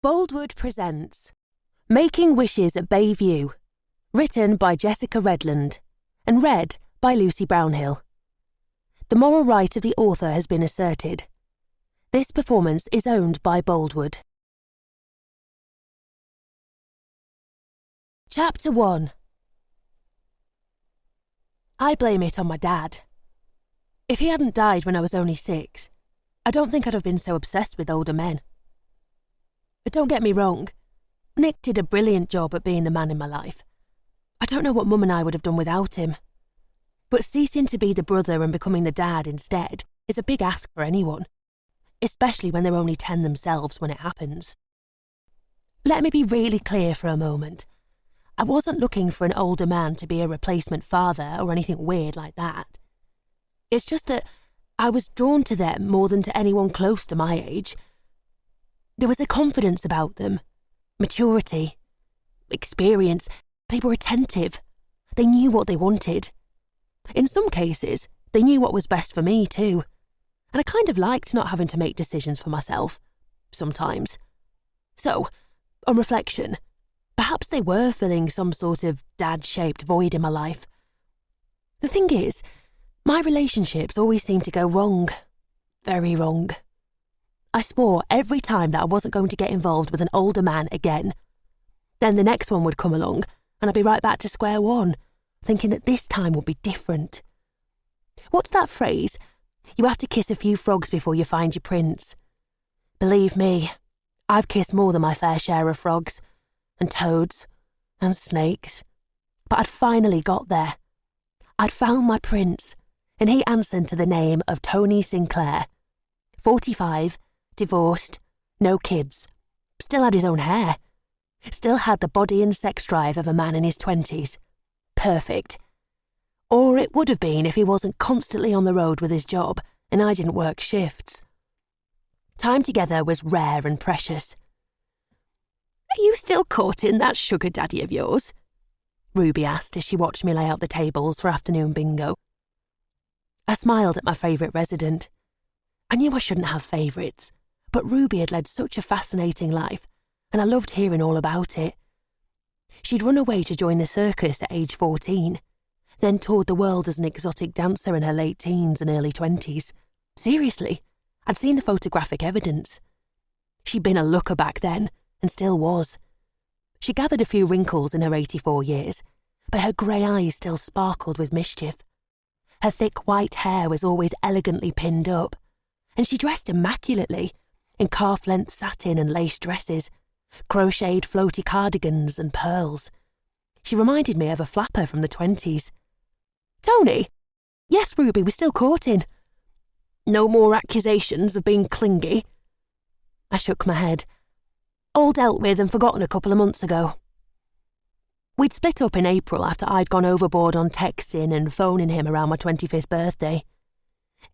Boldwood presents Making Wishes at Bayview, written by Jessica Redland and read by Lucy Brownhill. The moral right of the author has been asserted. This performance is owned by Boldwood. Chapter 1. I blame it on my dad. If he hadn't died when I was only 6, I don't think I'd have been so obsessed with older men. But don't get me wrong, Nick did a brilliant job at being the man in my life. I don't know what Mum and I would have done without him. But ceasing to be the brother and becoming the dad instead is a big ask for anyone, especially when they're only 10 themselves when it happens. Let me be really clear for a moment. I wasn't looking for an older man to be a replacement father or anything weird like that. It's just that I was drawn to them more than to anyone close to my age. There was a confidence about them, maturity, experience. They were attentive. They knew what they wanted. In some cases, they knew what was best for me too. And I kind of liked not having to make decisions for myself, sometimes. So, on reflection, perhaps they were filling some sort of dad-shaped void in my life. The thing is, my relationships always seemed to go wrong. Very wrong. I swore every time that I wasn't going to get involved with an older man again. Then the next one would come along, and I'd be right back to square one, thinking that this time would be different. What's that phrase? You have to kiss a few frogs before you find your prince. Believe me, I've kissed more than my fair share of frogs, and toads, and snakes. But I'd finally got there. I'd found my prince, and he answered to the name of Tony Sinclair. 45, divorced, no kids, still had his own hair, still had the body and sex drive of a man in his 20s. Perfect. Or it would have been if he wasn't constantly on the road with his job and I didn't work shifts. Time together was rare and precious. "Are you still courting that sugar daddy of yours?" Ruby asked as she watched me lay out the tables for afternoon bingo. I smiled at my favourite resident. I knew I shouldn't have favourites, but Ruby had led such a fascinating life, and I loved hearing all about it. She'd run away to join the circus at age 14, then toured the world as an exotic dancer in her late teens and early 20s. Seriously, I'd seen the photographic evidence. She'd been a looker back then, and still was. She gathered a few wrinkles in her 84 years, but her grey eyes still sparkled with mischief. Her thick white hair was always elegantly pinned up, and she dressed immaculately, in calf-length satin and lace dresses, crocheted floaty cardigans and pearls. She reminded me of a flapper from the 20s. "Tony? Yes, Ruby, we're still courting." "No more accusations of being clingy?" I shook my head. "All dealt with and forgotten a couple of months ago." We'd split up in April after I'd gone overboard on texting and phoning him around my 25th birthday.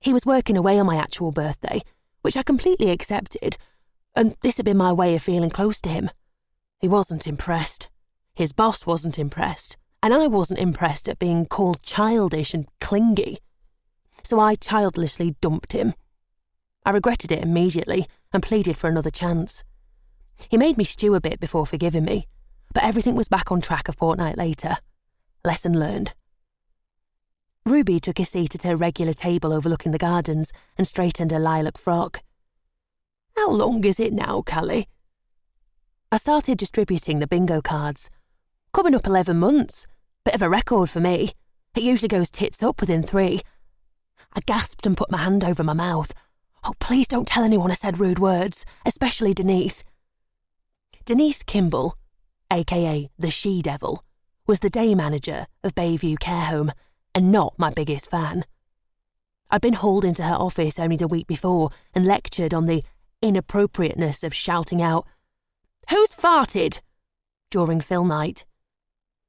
He was working away on my actual birthday, which I completely accepted, and this had been my way of feeling close to him. He wasn't impressed. His boss wasn't impressed, and I wasn't impressed at being called childish and clingy. So I childishly dumped him. I regretted it immediately and pleaded for another chance. He made me stew a bit before forgiving me, but everything was back on track a fortnight later. Lesson learned. Ruby took a seat at her regular table overlooking the gardens and straightened her lilac frock. "How long is it now, Callie?" I started distributing the bingo cards. "Coming up 11 months. Bit of a record for me. It usually goes tits up within 3. I gasped and put my hand over my mouth. "Oh, please don't tell anyone I said rude words, especially Denise." Denise Kimball, aka the She-Devil, was the day manager of Bayview Care Home and not my biggest fan. I'd been hauled into her office only the week before and lectured on the inappropriateness of shouting out, "Who's farted?" during film night.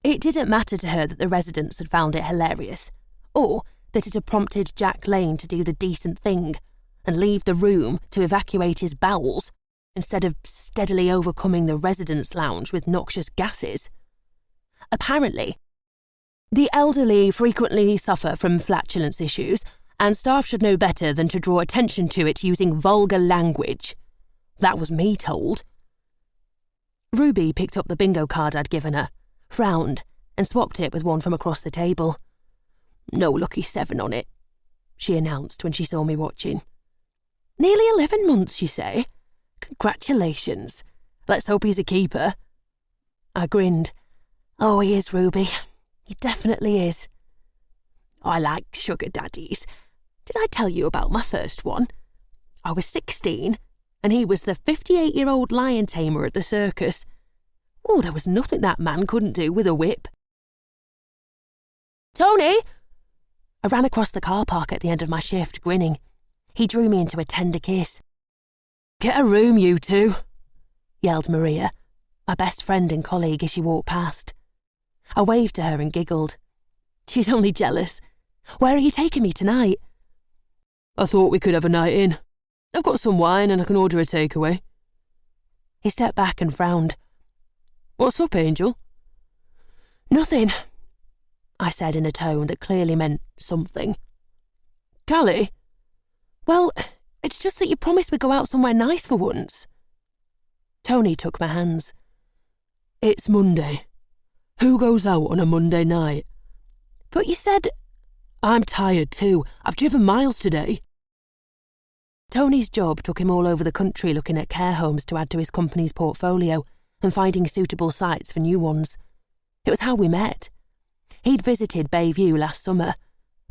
It didn't matter to her that the residents had found it hilarious, or that it had prompted Jack Lane to do the decent thing and leave the room to evacuate his bowels instead of steadily overcoming the residents' lounge with noxious gases. Apparently, the elderly frequently suffer from flatulence issues, and staff should know better than to draw attention to it using vulgar language. That was me told. Ruby picked up the bingo card I'd given her, frowned, and swapped it with one from across the table. "No lucky 7 on it," she announced when she saw me watching. "Nearly 11 months, you say? Congratulations. Let's hope he's a keeper." I grinned. "Oh, he is, Ruby. He definitely is." "I like sugar daddies. Did I tell you about my first one? I was 16, and he was the 58-year-old lion tamer at the circus. Oh, there was nothing that man couldn't do with a whip." "Tony!" I ran across the car park at the end of my shift, grinning. He drew me into a tender kiss. "Get a room, you two," yelled Maria, my best friend and colleague, as she walked past. I waved to her and giggled. She's only jealous. "Where are you taking me tonight?" "I thought we could have a night in. I've got some wine and I can order a takeaway." He stepped back and frowned. "What's up, Angel?" "Nothing," I said in a tone that clearly meant something. "Callie?" "Well, it's just that you promised we'd go out somewhere nice for once." Tony took my hands. "It's Monday. Who goes out on a Monday night?" "But you said—" "I'm tired too. I've driven miles today." Tony's job took him all over the country looking at care homes to add to his company's portfolio and finding suitable sites for new ones. It was how we met. He'd visited Bayview last summer,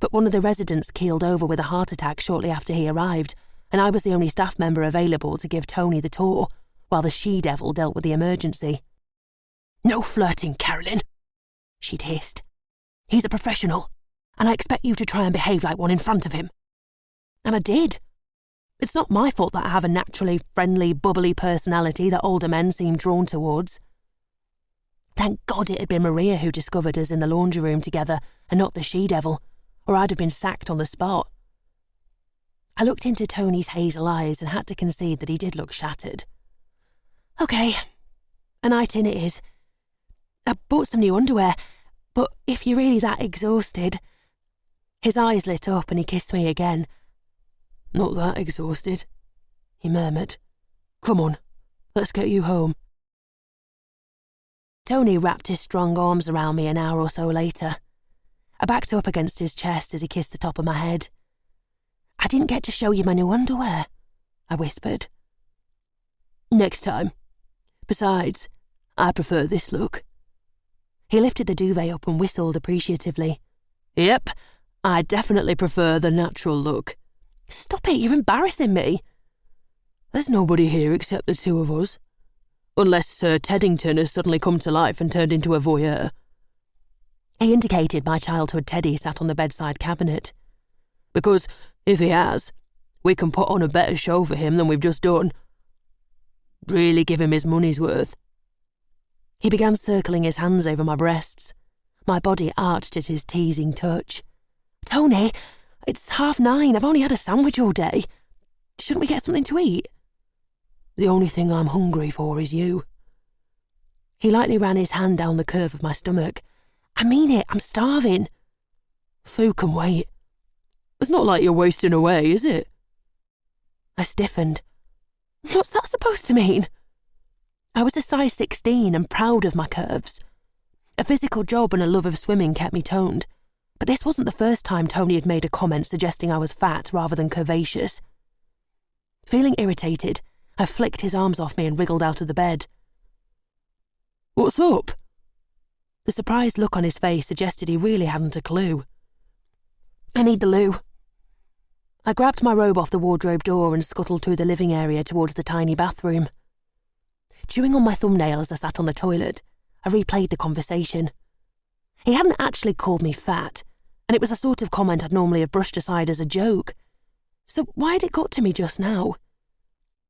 but one of the residents keeled over with a heart attack shortly after he arrived, and I was the only staff member available to give Tony the tour, while the she-devil dealt with the emergency. "No flirting, Carolyn," she'd hissed. "He's a professional, and I expect you to try and behave like one in front of him." And I did. It's not my fault that I have a naturally friendly, bubbly personality that older men seem drawn towards. Thank God it had been Maria who discovered us in the laundry room together and not the she-devil, or I'd have been sacked on the spot. I looked into Tony's hazel eyes and had to concede that he did look shattered. "Okay, a night in it is. I bought some new underwear, but if you're really that exhausted—" His eyes lit up and he kissed me again. "Not that exhausted," he murmured. "Come on, let's get you home." Tony wrapped his strong arms around me an hour or so later. I backed up against his chest as he kissed the top of my head. "I didn't get to show you my new underwear," I whispered. "Next time. Besides, I prefer this look." He lifted the duvet up and whistled appreciatively. "Yep, I definitely prefer the natural look." "Stop it, you're embarrassing me." "There's nobody here except the two of us. Unless Sir Teddington has suddenly come to life and turned into a voyeur." He indicated my childhood teddy sat on the bedside cabinet. "Because, if he has, we can put on a better show for him than we've just done. Really give him his money's worth." He began circling his hands over my breasts. My body arched at his teasing touch. "Tony, it's 9:30. I've only had a sandwich all day. Shouldn't we get something to eat?" "The only thing I'm hungry for is you." He lightly ran his hand down the curve of my stomach. "I mean it, I'm starving." "Food can wait. It's not like you're wasting away, is it?" I stiffened. What's that supposed to mean? I was a size 16 and proud of my curves. A physical job and a love of swimming kept me toned, but this wasn't the first time Tony had made a comment suggesting I was fat rather than curvaceous. Feeling irritated, I flicked his arms off me and wriggled out of the bed. "What's up?" The surprised look on his face suggested he really hadn't a clue. "I need the loo." I grabbed my robe off the wardrobe door and scuttled through the living area towards the tiny bathroom. Chewing on my thumbnail as I sat on the toilet, I replayed the conversation. He hadn't actually called me fat, and it was the sort of comment I'd normally have brushed aside as a joke. So why had it got to me just now?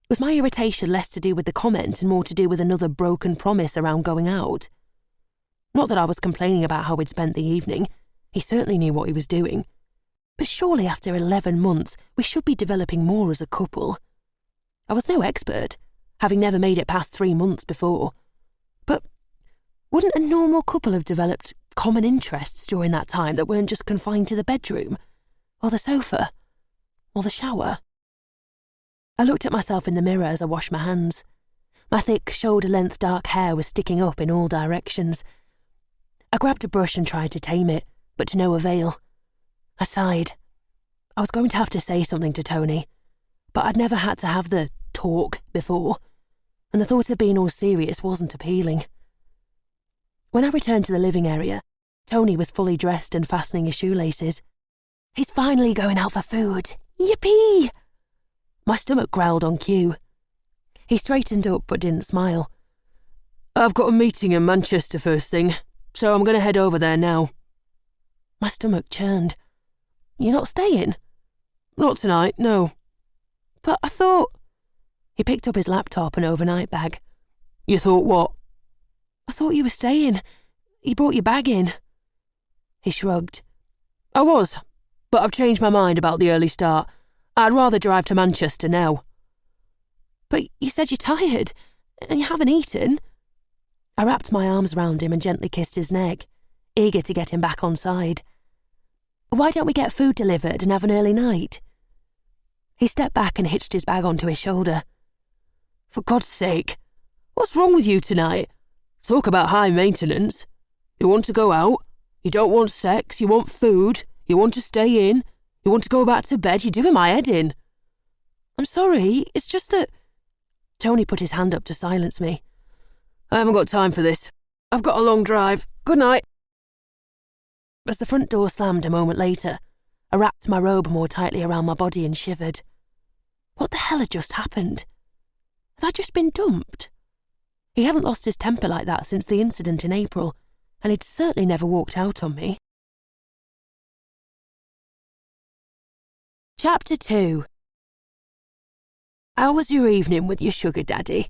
Was my irritation less to do with the comment and more to do with another broken promise around going out? Not that I was complaining about how we'd spent the evening. He certainly knew what he was doing. But surely after 11 months, we should be developing more as a couple. I was no expert, having never made it past 3 months before. But wouldn't a normal couple have developed common interests during that time that weren't just confined to the bedroom, or the sofa, or the shower? I looked at myself in the mirror as I washed my hands. My thick, shoulder-length dark hair was sticking up in all directions. I grabbed a brush and tried to tame it, but to no avail. I sighed. I was going to have to say something to Tony, but I'd never had to have the talk before, and the thought of being all serious wasn't appealing. When I returned to the living area, Tony was fully dressed and fastening his shoelaces. "He's finally going out for food. Yippee!" My stomach growled on cue. He straightened up but didn't smile. "I've got a meeting in Manchester first thing, so I'm going to head over there now." My stomach churned. "You're not staying?" "Not tonight, no." "But I thought—" He picked up his laptop and overnight bag. "You thought what?" "I thought you were staying. You brought your bag in." He shrugged. "I was, but I've changed my mind about the early start. I'd rather drive to Manchester now." "But you said you're tired, and you haven't eaten." I wrapped my arms round him and gently kissed his neck, eager to get him back on side. "Why don't we get food delivered and have an early night?" He stepped back and hitched his bag onto his shoulder. "For God's sake, what's wrong with you tonight? Talk about high maintenance. You want to go out, you don't want sex, you want food, you want to stay in, you want to go back to bed, you're doing my head in." "I'm sorry, it's just that—" Tony put his hand up to silence me. "I haven't got time for this. I've got a long drive. Good night." As the front door slammed a moment later, I wrapped my robe more tightly around my body and shivered. What the hell had just happened? Had I just been dumped? He hadn't lost his temper like that since the incident in April, and he'd certainly never walked out on me. Chapter 2. "How was your evening with your sugar daddy?"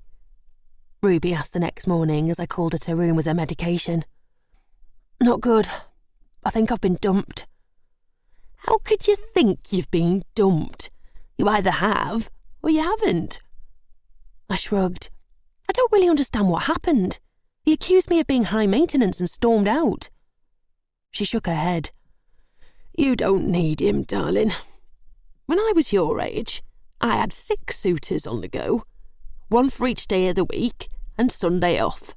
Ruby asked the next morning as I called at her room with her medication. "Not good. I think I've been dumped." "How could you think you've been dumped? You either have or you haven't." I shrugged. "I don't really understand what happened. He accused me of being high maintenance and stormed out." She shook her head. "You don't need him, darling. When I was your age, I had 6 suitors on the go, 1 for each day of the week and Sunday off."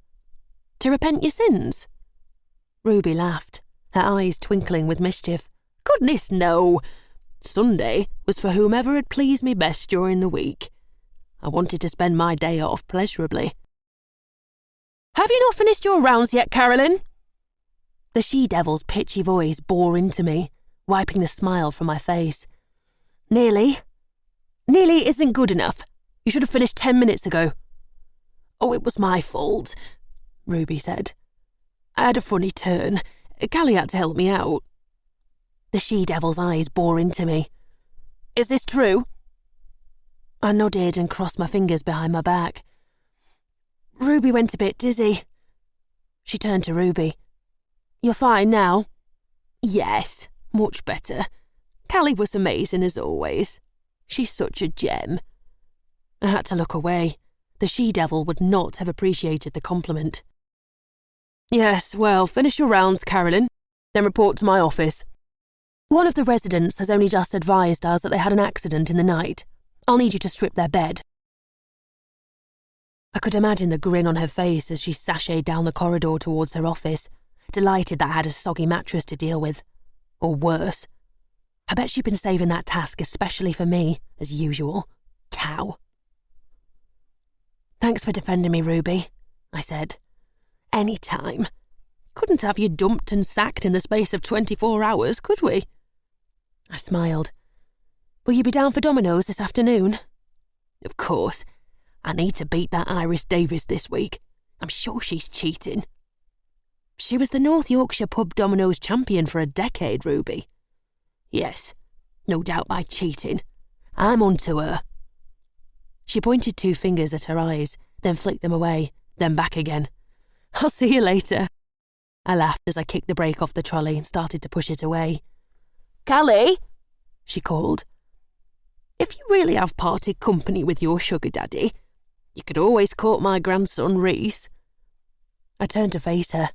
"To repent your sins?" Ruby laughed, her eyes twinkling with mischief. "Goodness, no. Sunday was for whomever had pleased me best during the week. I wanted to spend my day off pleasurably." "Have you not finished your rounds yet, Carolyn?" The she-devil's pitchy voice bore into me, wiping the smile from my face. "Nearly. Nearly isn't good enough. You should have finished 10 minutes ago." "Oh, it was my fault," Ruby said. "I had a funny turn. Callie had to help me out." The she-devil's eyes bore into me. "Is this true?" I nodded and crossed my fingers behind my back. "Ruby went a bit dizzy." She turned to Ruby. "You're fine now?" "Yes, much better. Callie was amazing as always. She's such a gem." I had to look away. The she-devil would not have appreciated the compliment. "Yes, well, finish your rounds, Carolyn, then report to my office. One of the residents has only just advised us that they had an accident in the night. I'll need you to strip their bed." I could imagine the grin on her face as she sashayed down the corridor towards her office, delighted that I had a soggy mattress to deal with. Or worse. I bet she'd been saving that task especially for me, as usual. Cow. "Thanks for defending me, Ruby," I said. "Any time. Couldn't have you dumped and sacked in the space of 24 hours, could we?" I smiled. "Will you be down for Domino's this afternoon?" "Of course. I need to beat that Iris Davis this week. I'm sure she's cheating." "She was the North Yorkshire Pub Domino's champion for a decade, Ruby." "Yes, no doubt by cheating. I'm on to her." She pointed 2 fingers at her eyes, then flicked them away, then back again. "I'll see you later." I laughed as I kicked the brake off the trolley and started to push it away. "Callie," she called. "If you really have parted company with your sugar daddy, you could always court my grandson Rhys." I turned to face her.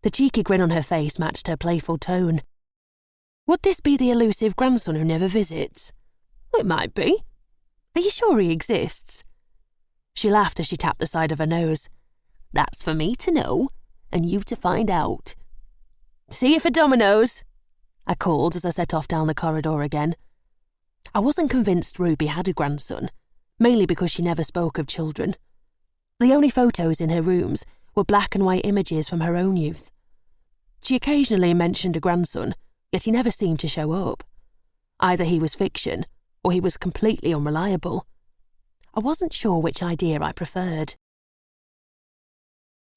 The cheeky grin on her face matched her playful tone. "Would this be the elusive grandson who never visits?" "It might be." "Are you sure he exists?" She laughed as she tapped the side of her nose. "That's for me to know, and you to find out." "See you for Domino's," I called as I set off down the corridor again. I wasn't convinced Ruby had a grandson, mainly because she never spoke of children. The only photos in her rooms were black and white images from her own youth. She occasionally mentioned a grandson, yet he never seemed to show up. Either he was fiction, or he was completely unreliable. I wasn't sure which idea I preferred.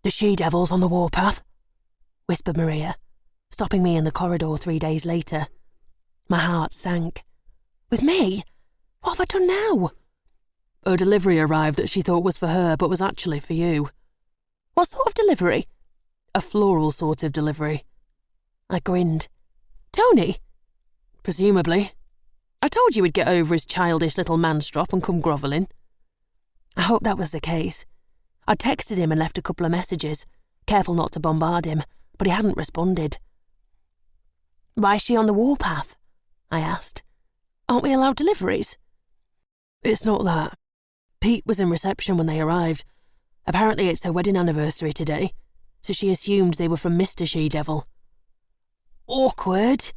"The she-devil's on the warpath," whispered Maria, stopping me in the corridor 3 days later. My heart sank. "With me? What have I done now?" "A delivery arrived that she thought was for her, but was actually for you." "What sort of delivery?" "A floral sort of delivery." I grinned. "Tony?" "Presumably. I told you he'd get over his childish little man-strop and come grovelling." I hoped that was the case. I texted him and left a couple of messages, careful not to bombard him, but he hadn't responded. "Why is she on the warpath?" I asked. "Aren't we allowed deliveries?" "It's not that. Pete was in reception when they arrived. Apparently it's her wedding anniversary today, so she assumed they were from Mr. She-Devil." "Awkward."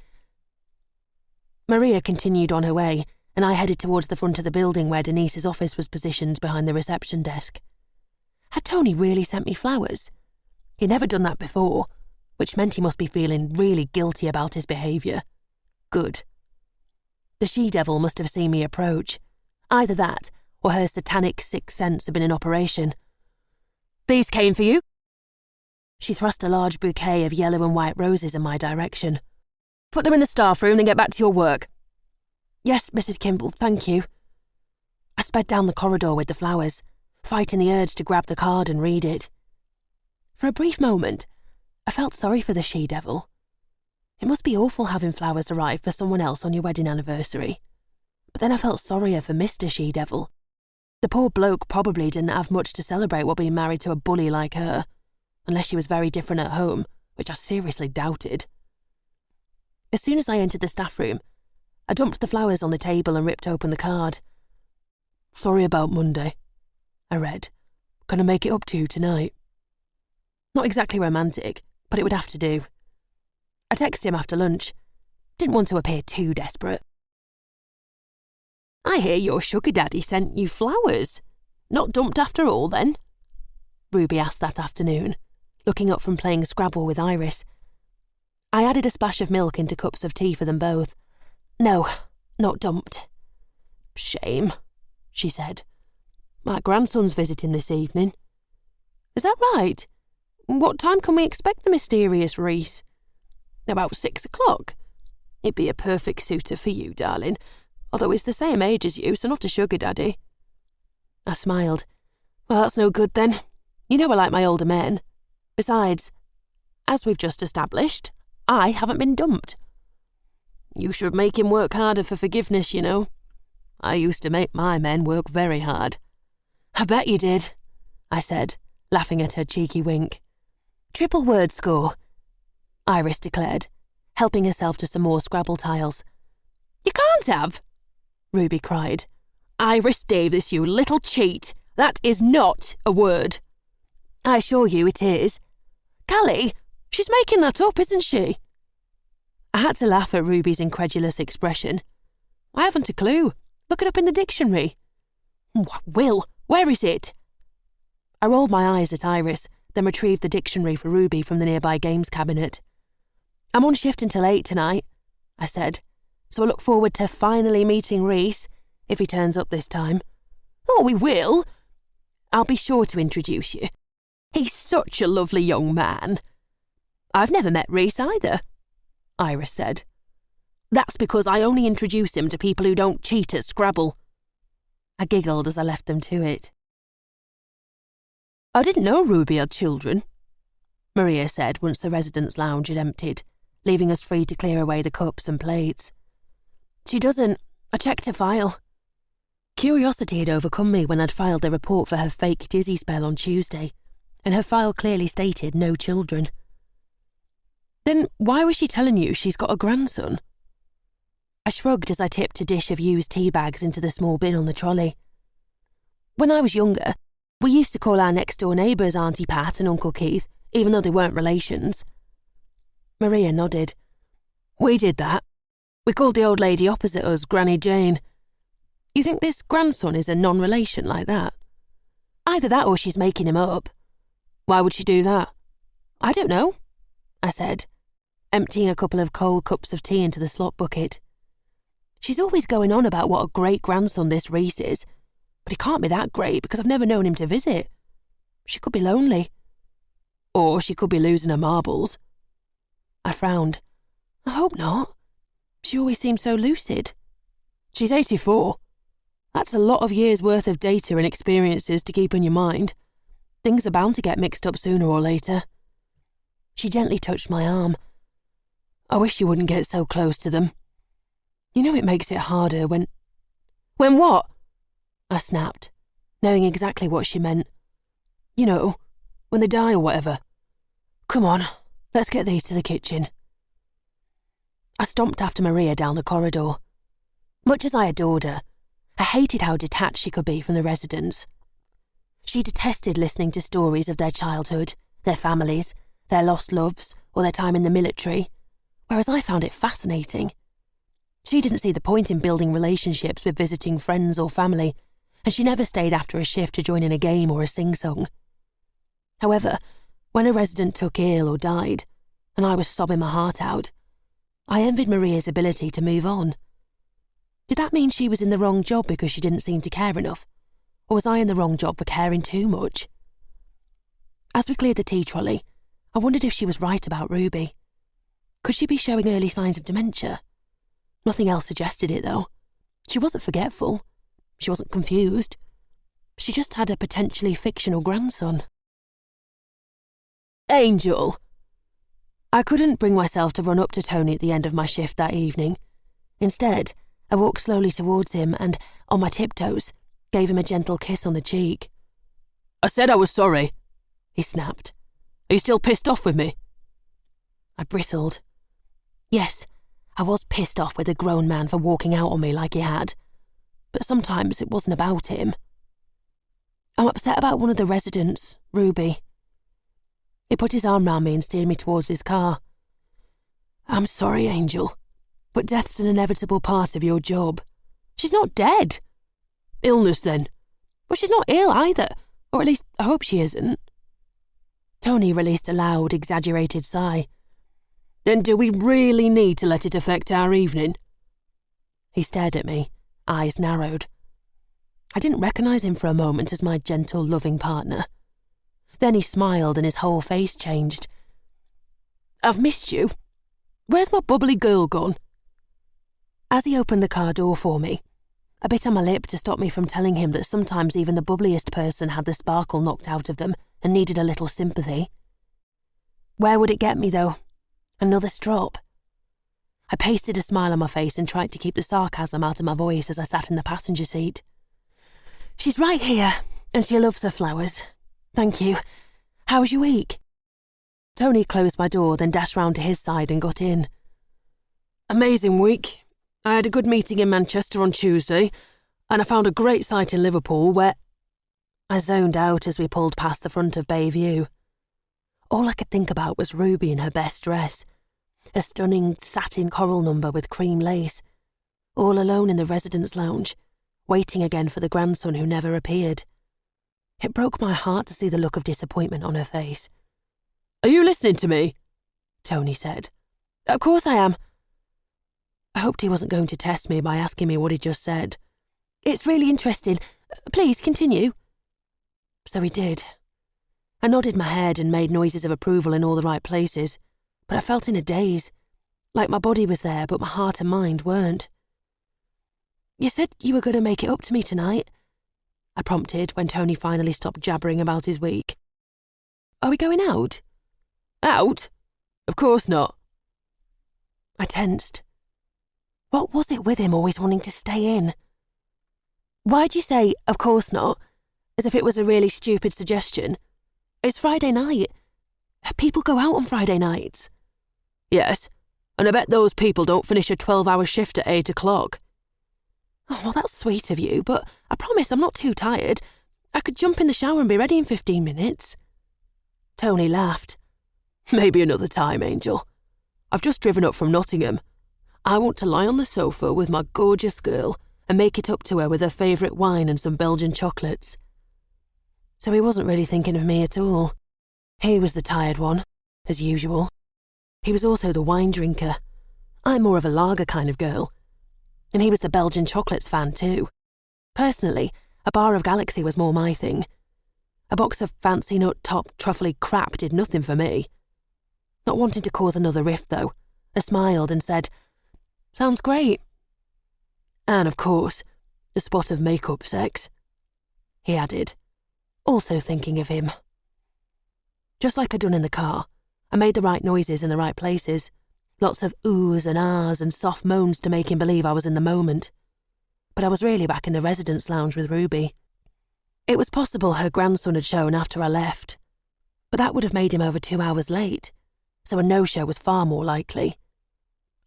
Maria continued on her way, and I headed towards the front of the building where Denise's office was positioned behind the reception desk. Had Tony really sent me flowers? He'd never done that before, which meant he must be feeling really guilty about his behaviour. Good. The she-devil must have seen me approach. Either that, or her satanic sixth sense had been in operation. "These came for you." She thrust a large bouquet of yellow and white roses in my direction. "Put them in the staff room, then get back to your work." "Yes, Mrs. Kimball, thank you." I sped down the corridor with the flowers, fighting the urge to grab the card and read it. For a brief moment, I felt sorry for the she-devil. It must be awful having flowers arrive for someone else on your wedding anniversary. But then I felt sorrier for Mr. She-Devil. The poor bloke probably didn't have much to celebrate while being married to a bully like her, unless she was very different at home, which I seriously doubted. As soon as I entered the staff room, I dumped the flowers on the table and ripped open the card. "Sorry about Monday," I read. "Can I make it up to you tonight?" Not exactly romantic, but it would have to do. I texted him after lunch. Didn't want to appear too desperate. "I hear your sugar daddy sent you flowers. Not dumped after all, then?" Ruby asked that afternoon, looking up from playing Scrabble with Iris. I added a splash of milk into cups of tea for them both. "No, not dumped." "Shame," she said. "My grandson's visiting this evening." "Is that right? What time can we expect the mysterious Rhys?" "About 6 o'clock. It'd be a perfect suitor for you, darling, although he's the same age as you, so not a sugar daddy." I smiled. "Well, that's no good then. You know I like my older men. Besides, as we've just established, I haven't been dumped." "You should make him work harder for forgiveness, you know. I used to make my men work very hard." "I bet you did," I said, laughing at her cheeky wink. "Triple word score," Iris declared, helping herself to some more Scrabble tiles. "You can't have," Ruby cried. "Iris Davis, you little cheat. That is not a word." "I assure you it is." "Callie, she's making that up, isn't she?" I had to laugh at Ruby's incredulous expression. "I haven't a clue. Look it up in the dictionary." "Will, where is it?" I rolled my eyes at Iris, then retrieved the dictionary for Ruby from the nearby games cabinet. "I'm on shift until 8 tonight," I said, "so I look forward to finally meeting Rhys, if he turns up this time." "Oh, we will." "I'll be sure to introduce you. He's such a lovely young man." "I've never met Rhys either," Iris said. "That's because I only introduce him to people who don't cheat at Scrabble." I giggled as I left them to it. "I didn't know Ruby had children," Maria said once the residence lounge had emptied, leaving us free to clear away the cups and plates. "She doesn't. I checked her file." Curiosity had overcome me when I'd filed the report for her fake dizzy spell on Tuesday, and her file clearly stated no children. "Then why was she telling you she's got a grandson?" I shrugged as I tipped a dish of used tea bags into the small bin on the trolley. "When I was younger, We used to call our next-door neighbours Auntie Pat and Uncle Keith, even though they weren't relations. Maria nodded. We did that. We called the old lady opposite us Granny Jane. You think this grandson is a non-relation like that? Either that or she's making him up. Why would she do that? I don't know, I said, emptying a couple of cold cups of tea into the slop bucket. She's always going on about what a great grandson this Rhys is, but he can't be that great because I've never known him to visit. She could be lonely. Or she could be losing her marbles. I frowned. I hope not. She always seems so lucid. She's 84. That's a lot of years' worth of data and experiences to keep in your mind. Things are bound to get mixed up sooner or later. She gently touched my arm. I wish you wouldn't get so close to them. You know it makes it harder when... When what? I snapped, knowing exactly what she meant. You know, when they die or whatever. Come on, let's get these to the kitchen. I stomped after Maria down the corridor. Much as I adored her, I hated how detached she could be from the residents. She detested listening to stories of their childhood, their families, their lost loves, or their time in the military, whereas I found it fascinating. She didn't see the point in building relationships with visiting friends or family, and she never stayed after a shift to join in a game or a sing-song. However, when a resident took ill or died, and I was sobbing my heart out, I envied Maria's ability to move on. Did that mean she was in the wrong job because she didn't seem to care enough? Or was I in the wrong job for caring too much? As we cleared the tea trolley, I wondered if she was right about Ruby. Could she be showing early signs of dementia? Nothing else suggested it, though. She wasn't forgetful. She wasn't confused. She just had a potentially fictional grandson. Angel! I couldn't bring myself to run up to Tony at the end of my shift that evening. Instead, I walked slowly towards him and, on my tiptoes, gave him a gentle kiss on the cheek. I said I was sorry, he snapped. Are you still pissed off with me? I bristled. Yes, I was pissed off with a grown man for walking out on me like he had, but sometimes it wasn't about him. I'm upset about one of the residents, Ruby. He put his arm round me and steered me towards his car. I'm sorry, Angel, but death's an inevitable part of your job. She's not dead. Illness, then. Well, she's not ill either, or at least I hope she isn't. Tony released a loud, exaggerated sigh. Then do we really need to let it affect our evening? He stared at me, eyes narrowed. I didn't recognise him for a moment as my gentle, loving partner. Then he smiled and his whole face changed. I've missed you. Where's my bubbly girl gone? As he opened the car door for me, I bit on my lip to stop me from telling him that sometimes even the bubbliest person had the sparkle knocked out of them and needed a little sympathy. Where would it get me, though? Another strop? I pasted a smile on my face and tried to keep the sarcasm out of my voice as I sat in the passenger seat. She's right here, and she loves her flowers. Thank you. How was your week? Tony closed my door, then dashed round to his side and got in. Amazing week. I had a good meeting in Manchester on Tuesday, and I found a great site in Liverpool where... I zoned out as we pulled past the front of Bayview. All I could think about was Ruby in her best dress, a stunning satin coral number with cream lace, all alone in the residence lounge, waiting again for the grandson who never appeared. It broke my heart to see the look of disappointment on her face. Are you listening to me? Tony said. Of course I am. I hoped he wasn't going to test me by asking me what he just said. It's really interesting. Please continue. So he did. I nodded my head and made noises of approval in all the right places, but I felt in a daze, like my body was there but my heart and mind weren't. You said you were going to make it up to me tonight, I prompted when Tony finally stopped jabbering about his week. Are we going out? Out? Of course not. I tensed. What was it with him always wanting to stay in? Why'd you say, of course not, as if it was a really stupid suggestion? It's Friday night. People go out on Friday nights. Yes, and I bet those people don't finish a 12-hour shift at 8 o'clock. Oh, well, that's sweet of you, but I promise I'm not too tired. I could jump in the shower and be ready in 15 minutes. Tony laughed. Maybe another time, Angel. I've just driven up from Nottingham. I want to lie on the sofa with my gorgeous girl and make it up to her with her favourite wine and some Belgian chocolates. So he wasn't really thinking of me at all. He was the tired one, as usual. He was also the wine drinker. I'm more of a lager kind of girl. And he was the Belgian chocolates fan too. Personally, a bar of Galaxy was more my thing. A box of fancy nut top truffly crap did nothing for me. Not wanting to cause another rift, though, I smiled and said, "Sounds great." And, of course, a spot of make-up sex, he added, also thinking of him. Just like I'd done in the car, I made the right noises in the right places. Lots of oohs and ahs and soft moans to make him believe I was in the moment. But I was really back in the residence lounge with Ruby. It was possible her grandson had shown after I left, but that would have made him over 2 hours late, so a no-show was far more likely.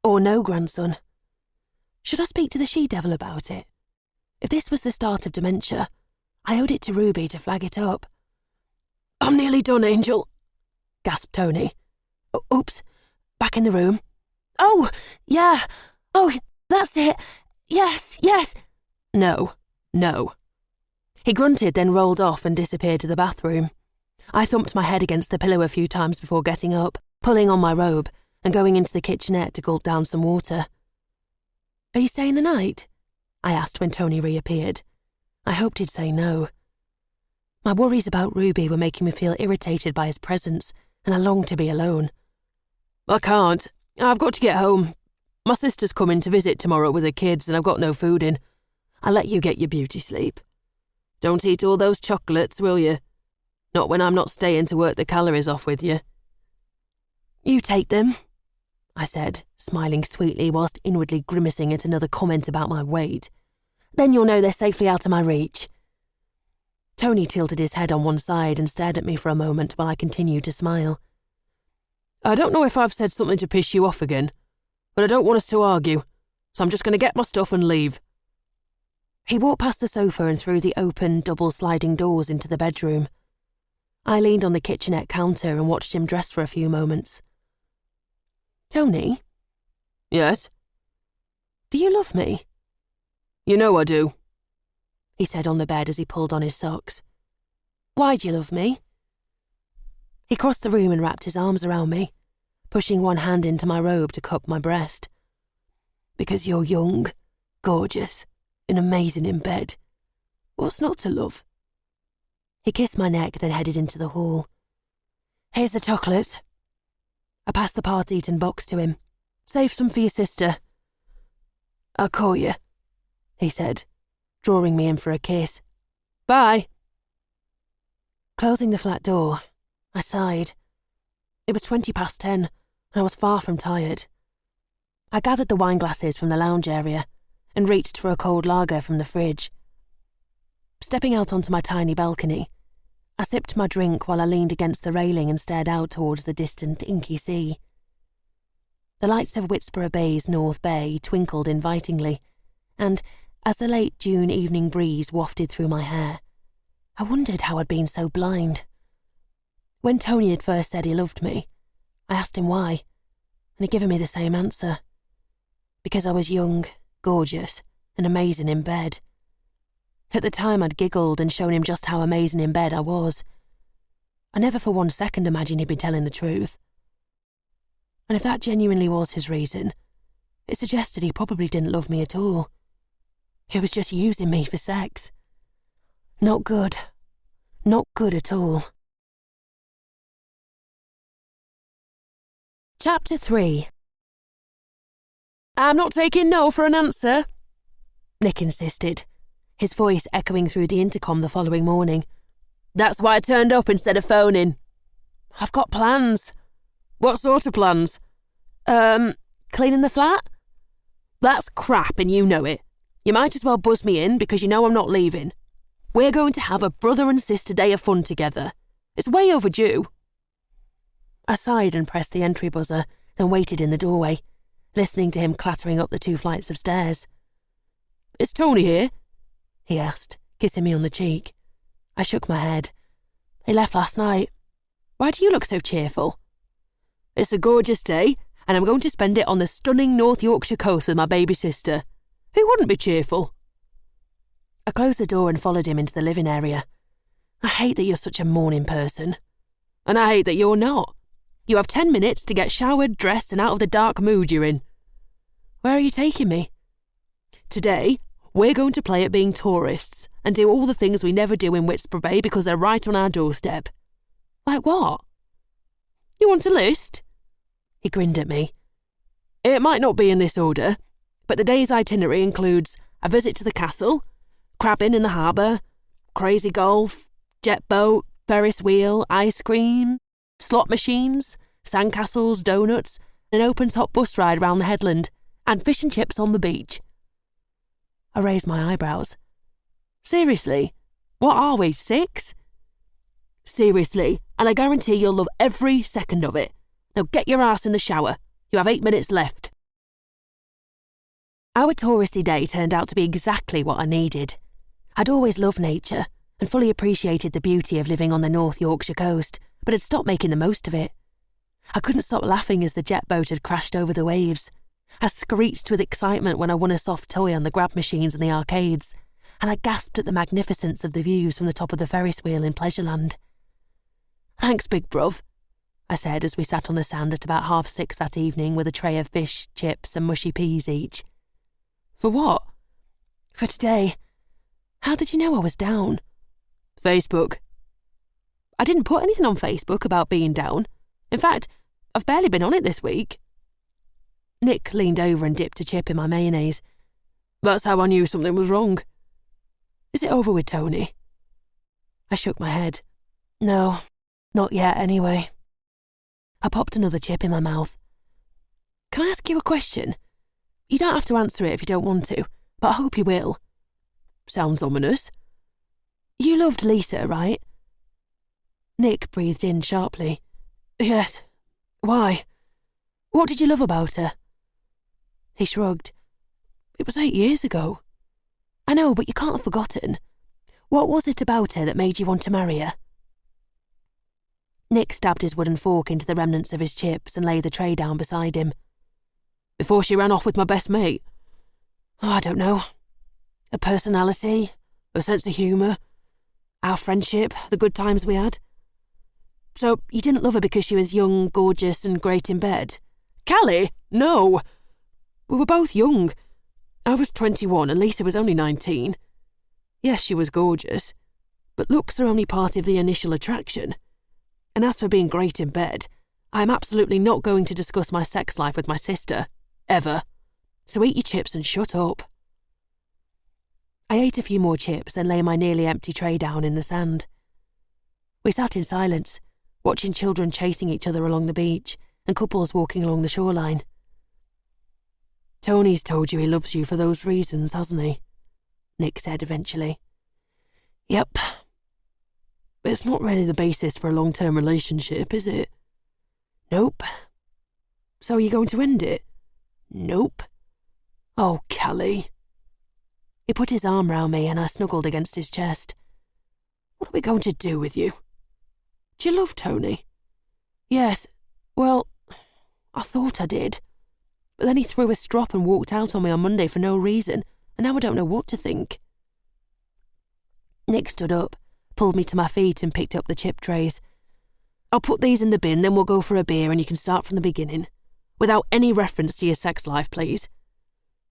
Or no grandson. Should I speak to the she-devil about it? If this was the start of dementia, I owed it to Ruby to flag it up. "I'm nearly done, Angel," gasped Tony. Oops, back in the room. "Oh, yeah. Oh, that's it. Yes. No. He grunted, then rolled off and disappeared to the bathroom. I thumped my head against the pillow a few times before getting up, pulling on my robe, and going into the kitchenette to gulp down some water. "Are you staying the night?" I asked when Tony reappeared. I hoped he'd say no. My worries about Ruby were making me feel irritated by his presence, and I longed to be alone. "I can't. I've got to get home. My sister's coming to visit tomorrow with her kids, and I've got no food in. I'll let you get your beauty sleep. Don't eat all those chocolates, will you? Not when I'm not staying to work the calories off with you." "You take them," I said, smiling sweetly whilst inwardly grimacing at another comment about my weight. "Then you'll know they're safely out of my reach." Tony tilted his head on one side and stared at me for a moment while I continued to smile. "I don't know if I've said something to piss you off again, but I don't want us to argue, so I'm just going to get my stuff and leave." He walked past the sofa and through the open, double-sliding doors into the bedroom. I leaned on the kitchenette counter and watched him dress for a few moments. "Tony?" "Yes?" "Do you love me?" "You know I do," he said on the bed as he pulled on his socks. "Why do you love me?" He crossed the room and wrapped his arms around me, pushing one hand into my robe to cup my breast. "Because you're young, gorgeous, and amazing in bed. What's not to love?" He kissed my neck, then headed into the hall. "Here's the chocolate." I passed the part-eaten box to him. "Save some for your sister." "I'll call you," he said, drawing me in for a kiss. "Bye." Closing the flat door, I sighed. It was 10:20, and I was far from tired. I gathered the wine glasses from the lounge area and reached for a cold lager from the fridge. Stepping out onto my tiny balcony, I sipped my drink while I leaned against the railing and stared out towards the distant, inky sea. The lights of Whitsborough Bay's North Bay twinkled invitingly, and, as the late June evening breeze wafted through my hair, I wondered how I'd been so blind. When Tony had first said he loved me, I asked him why, and he'd given me the same answer. Because I was young, gorgeous, and amazing in bed. At the time I'd giggled and shown him just how amazing in bed I was. I never for 1 second imagined he'd be telling the truth. And if that genuinely was his reason, it suggested he probably didn't love me at all. He was just using me for sex. Not good. Not good at all. Chapter 3. "I'm not taking no for an answer," Nick insisted, his voice echoing through the intercom the following morning. "That's why I turned up instead of phoning. I've got plans." "What sort of plans?" Cleaning the flat?" "That's crap and you know it. You might as well buzz me in because you know I'm not leaving. We're going to have a brother and sister day of fun together. It's way overdue." I sighed and pressed the entry buzzer, then waited in the doorway, listening to him clattering up the 2 flights of stairs. "Is Tony here?" he asked, kissing me on the cheek. I shook my head. He left last night. Why do you look so cheerful? It's a gorgeous day, and I'm going to spend it on the stunning North Yorkshire coast with my baby sister. Who wouldn't be cheerful? I closed the door and followed him into the living area. I hate that you're such a morning person. And I hate that you're not. You have 10 minutes to get showered, dressed, and out of the dark mood you're in. Where are you taking me? Today, we're going to play at being tourists and do all the things we never do in Whitsborough Bay because they're right on our doorstep. Like what? You want a list? He grinned at me. It might not be in this order, but the day's itinerary includes a visit to the castle, crabbing in the harbour, crazy golf, jet boat, Ferris wheel, ice cream, slot machines, sandcastles, donuts, an open-top bus ride round the headland, and fish and chips on the beach. I raised my eyebrows. Seriously? What are we, 6? Seriously, and I guarantee you'll love every second of it. Now get your ass in the shower. You have 8 minutes left. Our touristy day turned out to be exactly what I needed. I'd always loved nature and fully appreciated the beauty of living on the North Yorkshire coast, but had stopped making the most of it. I couldn't stop laughing as the jet boat had crashed over the waves. I screeched with excitement when I won a soft toy on the grab machines in the arcades, and I gasped at the magnificence of the views from the top of the Ferris wheel in Pleasureland. Thanks, big bruv, I said as we sat on the sand at about 6:30 that evening with a tray of fish, chips and mushy peas each. For what? For today. How did you know I was down? Facebook. I didn't put anything on Facebook about being down. In fact, I've barely been on it this week. Nick leaned over and dipped a chip in my mayonnaise. That's how I knew something was wrong. Is it over with Tony? I shook my head. No, not yet anyway. I popped another chip in my mouth. Can I ask you a question? You don't have to answer it if you don't want to, but I hope you will. Sounds ominous. You loved Lisa, right? Nick breathed in sharply. Yes. Why? What did you love about her? He shrugged. It was 8 years ago. I know, but you can't have forgotten. What was it about her that made you want to marry her? Nick stabbed his wooden fork into the remnants of his chips and laid the tray down beside him. Before she ran off with my best mate? Oh, I don't know. Her personality, her sense of humour, our friendship, the good times we had. So you didn't love her because she was young, gorgeous and great in bed? Callie, no. We were both young. I was 21 and Lisa was only 19. Yes, she was gorgeous, but looks are only part of the initial attraction. And as for being great in bed, I am absolutely not going to discuss my sex life with my sister, ever. So eat your chips and shut up. I ate a few more chips and lay my nearly empty tray down in the sand. We sat in silence, watching children chasing each other along the beach and couples walking along the shoreline. Tony's told you he loves you for those reasons, hasn't he? Nick said eventually. Yep. But it's not really the basis for a long-term relationship, is it? Nope. So are you going to end it? Nope. Oh, Callie. He put his arm round me and I snuggled against his chest. What are we going to do with you? Do you love Tony? Yes. Well, I thought I did. But then he threw a strop and walked out on me on Monday for no reason, and now I don't know what to think. Nick stood up, pulled me to my feet and picked up the chip trays. I'll put these in the bin, then we'll go for a beer and you can start from the beginning. Without any reference to your sex life, please.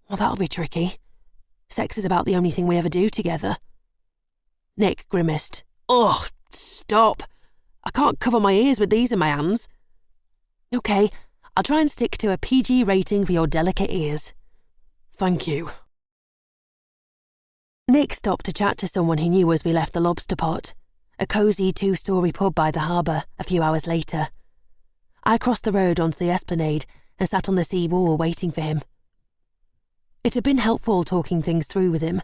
Well, that'll be tricky. Sex is about the only thing we ever do together. Nick grimaced. Ugh, stop. I can't cover my ears with these in my hands. Okay, I'll try and stick to a PG rating for your delicate ears. Thank you. Nick stopped to chat to someone he knew as we left the Lobster Pot, a cosy 2-storey pub by the harbour, a few hours later. I crossed the road onto the esplanade and sat on the sea wall waiting for him. It had been helpful talking things through with him.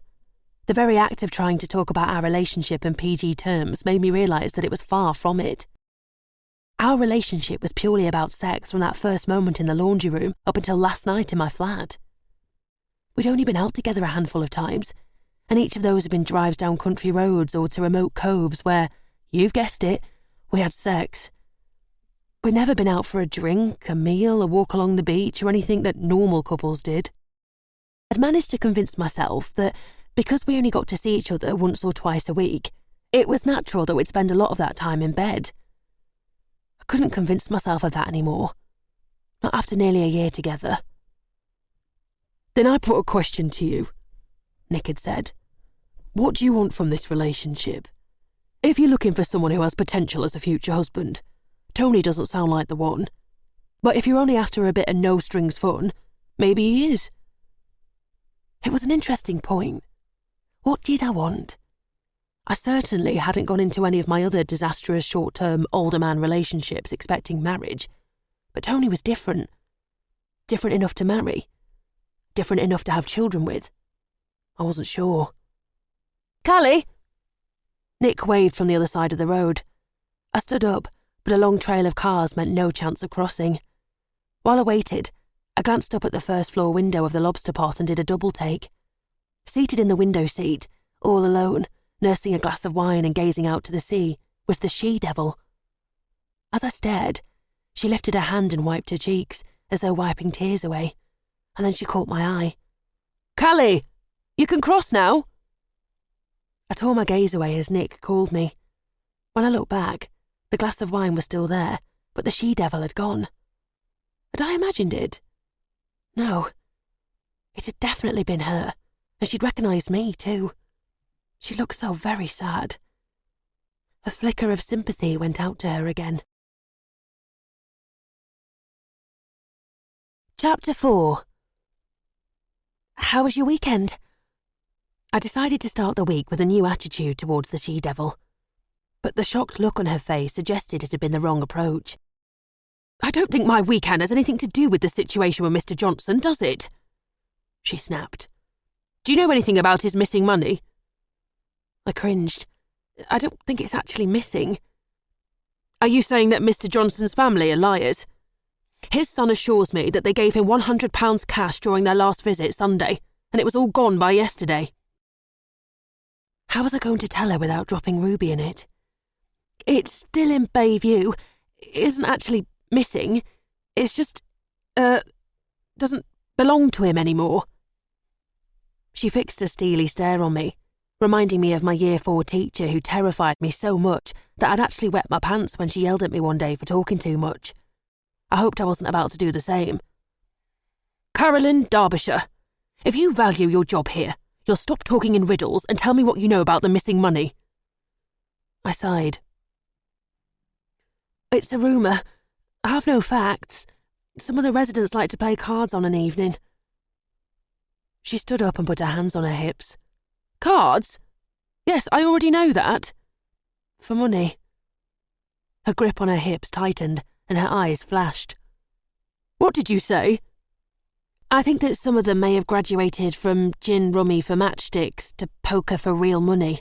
The very act of trying to talk about our relationship in PG terms made me realise that it was far from it. Our relationship was purely about sex from that first moment in the laundry room up until last night in my flat. We'd only been out together a handful of times, and each of those had been drives down country roads or to remote coves where, you've guessed it, we had sex. We'd never been out for a drink, a meal, a walk along the beach, or anything that normal couples did. I'd managed to convince myself that because we only got to see each other once or twice a week, it was natural that we'd spend a lot of that time in bed. I couldn't convince myself of that anymore. Not after nearly a year together. Then I put a question to you, Nick had said. What do you want from this relationship? If you're looking for someone who has potential as a future husband, Tony doesn't sound like the one. But if you're only after a bit of no-strings fun, maybe he is. It was an interesting point. What did I want? I certainly hadn't gone into any of my other disastrous short-term older man relationships expecting marriage, but Tony was different. Different enough to marry. Different enough to have children with. I wasn't sure. Callie! Nick waved from the other side of the road. I stood up, but a long trail of cars meant no chance of crossing. While I waited, I glanced up at the first-floor window of the lobster pot and did a double-take. Seated in the window seat, all alone, nursing a glass of wine and gazing out to the sea, was the she-devil. As I stared, she lifted her hand and wiped her cheeks, as though wiping tears away, and then she caught my eye. Callie! You can cross now! I tore my gaze away as Nick called me. When I looked back, the glass of wine was still there, but the she-devil had gone. Had I imagined it? No. It had definitely been her, and she'd recognised me too. She looked so very sad. A flicker of sympathy went out to her again. Chapter 4. How was your weekend? I decided to start the week with a new attitude towards the she-devil, but the shocked look on her face suggested it had been the wrong approach. I don't think my weekend has anything to do with the situation with Mr. Johnson, does it? She snapped. Do you know anything about his missing money? I cringed. I don't think it's actually missing. Are you saying that Mr. Johnson's family are liars? His son assures me that they gave him £100 cash during their last visit Sunday, and it was all gone by yesterday. How was I going to tell her without dropping Ruby in it? It's still in Bayview. It isn't actually missing. It's just, doesn't belong to him anymore. She fixed a steely stare on me, reminding me of my Year 4 teacher who terrified me so much that I'd actually wet my pants when she yelled at me one day for talking too much. I hoped I wasn't about to do the same. Callie Derbyshire, if you value your job here, you'll stop talking in riddles and tell me what you know about the missing money. I sighed. It's a rumour. I have no facts. Some of the residents like to play cards on an evening. She stood up and put her hands on her hips. Cards? Yes, I already know that. For money. Her grip on her hips tightened and her eyes flashed. What did you say? I think that some of them may have graduated from gin rummy for matchsticks to poker for real money,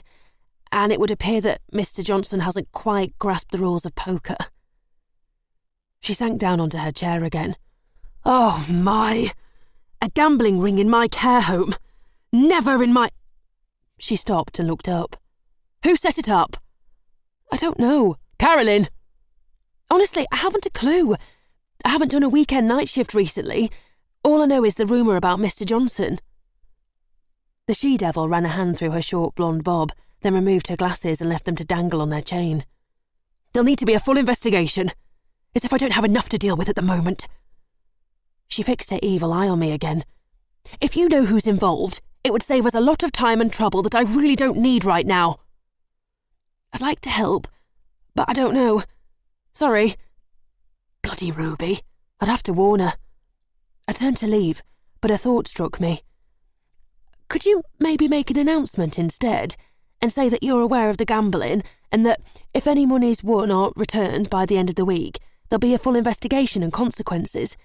and it would appear that Mr. Johnson hasn't quite grasped the rules of poker. She sank down onto her chair again. Oh my! A gambling ring in my care home. Never in my... She stopped and looked up. Who set it up? I don't know. Callie! Honestly, I haven't a clue. I haven't done a weekend night shift recently. All I know is the rumour about Mr. Johnson. The she-devil ran a hand through her short blonde bob, then removed her glasses and left them to dangle on their chain. There'll need to be a full investigation. As if I don't have enough to deal with at the moment. She fixed her evil eye on me again. If you know who's involved, it would save us a lot of time and trouble that I really don't need right now. I'd like to help, but I don't know. Sorry. Bloody Ruby. I'd have to warn her. I turned to leave, but a thought struck me. Could you maybe make an announcement instead, and say that you're aware of the gambling, and that if any money's won or returned by the end of the week, there'll be a full investigation and consequences.